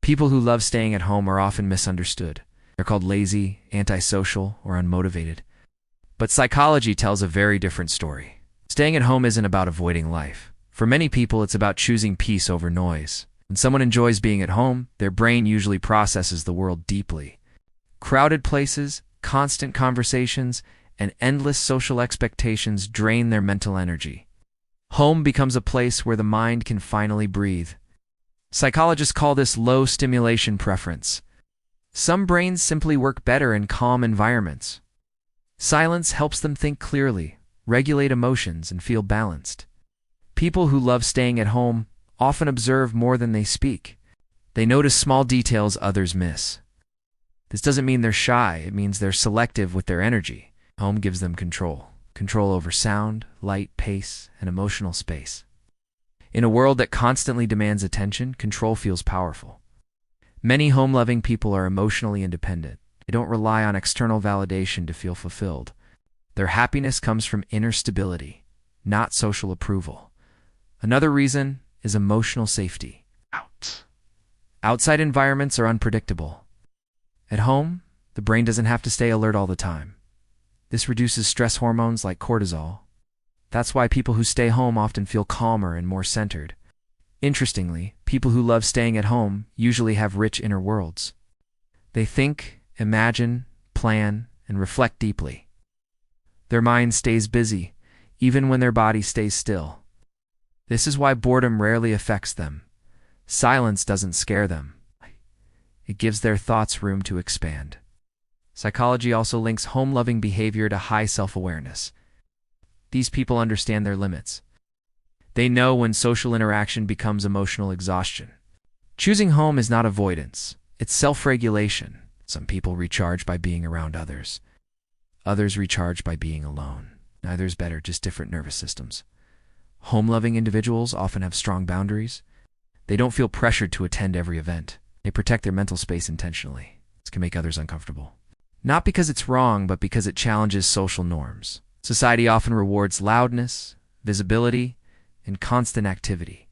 People who love staying at home are often misunderstood. They're called lazy, antisocial, or unmotivated. But psychology tells a very different story. Staying at home isn't about avoiding life. For many people, it's about choosing peace over noise. When someone enjoys being at home, their brain usually processes the world deeply. Crowded places, constant conversations, and endless social expectations drain their mental energy. Home becomes a place where the mind can finally breathe. Psychologists call this low stimulation preference. Some brains simply work better in calm environments. Silence helps them think clearly, regulate emotions, and feel balanced. People who love staying at home often observe more than they speak. They notice small details others miss. This doesn't mean they're shy, it means they're selective with their energy. Home gives them control. Control over sound, light, pace, and emotional space. In a world that constantly demands attention, control feels powerful. Many home-loving people are emotionally independent. They don't rely on external validation to feel fulfilled. Their happiness comes from inner stability, not social approval. Another reason is emotional safety. Outside environments are unpredictable. At home, the brain doesn't have to stay alert all the time. This reduces stress hormones like cortisol. That's why people who stay home often feel calmer and more centered. Interestingly, people who love staying at home usually have rich inner worlds. They think, imagine, plan, and reflect deeply. Their mind stays busy, even when their body stays still. This is why boredom rarely affects them. Silence doesn't scare them. It gives their thoughts room to expand. Psychology also links home-loving behavior to high self-awareness. These people understand their limits. They know when social interaction becomes emotional exhaustion. Choosing home is not avoidance, it's self-regulation. Some people recharge by being around others. Others recharge by being alone. Neither is better, just different nervous systems. Home-loving individuals often have strong boundaries. They don't feel pressured to attend every event. They protect their mental space intentionally. This can make others uncomfortable. Not because it's wrong, but because it challenges social norms. Society often rewards loudness, visibility, and constant activity.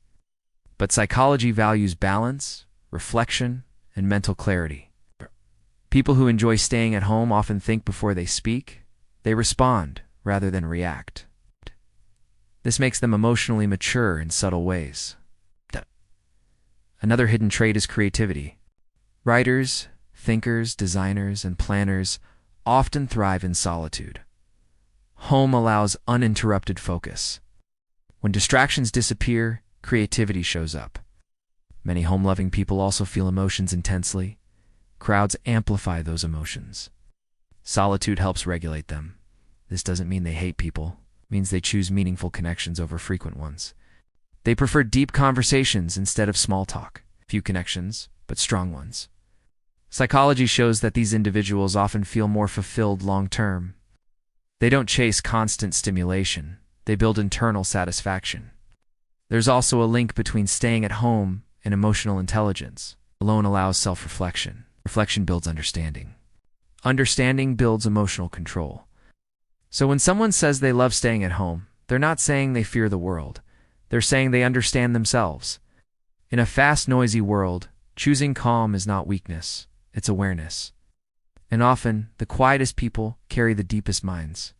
But psychology values balance, reflection, and mental clarity. People who enjoy staying at home often think before they speak. They respond rather than react. This makes them emotionally mature in subtle ways. Another hidden trait is creativity. Writers, thinkers, designers, and planners often thrive in solitude. Home allows uninterrupted focus. When distractions disappear, creativity shows up. Many home-loving people also feel emotions intensely. Crowds amplify those emotions. Solitude helps regulate them. This doesn't mean they hate people. It means they choose meaningful connections over frequent ones. They prefer deep conversations instead of small talk. Few connections, but strong ones. Psychology shows that these individuals often feel more fulfilled long-term. They don't chase constant stimulation. They build internal satisfaction. There's also a link between staying at home and emotional intelligence. Alone allows self-reflection. Reflection builds understanding. Understanding builds emotional control. So when someone says they love staying at home, they're not saying they fear the world. They're saying they understand themselves. In a fast, noisy world, choosing calm is not weakness, it's awareness. And often, the quietest people carry the deepest minds.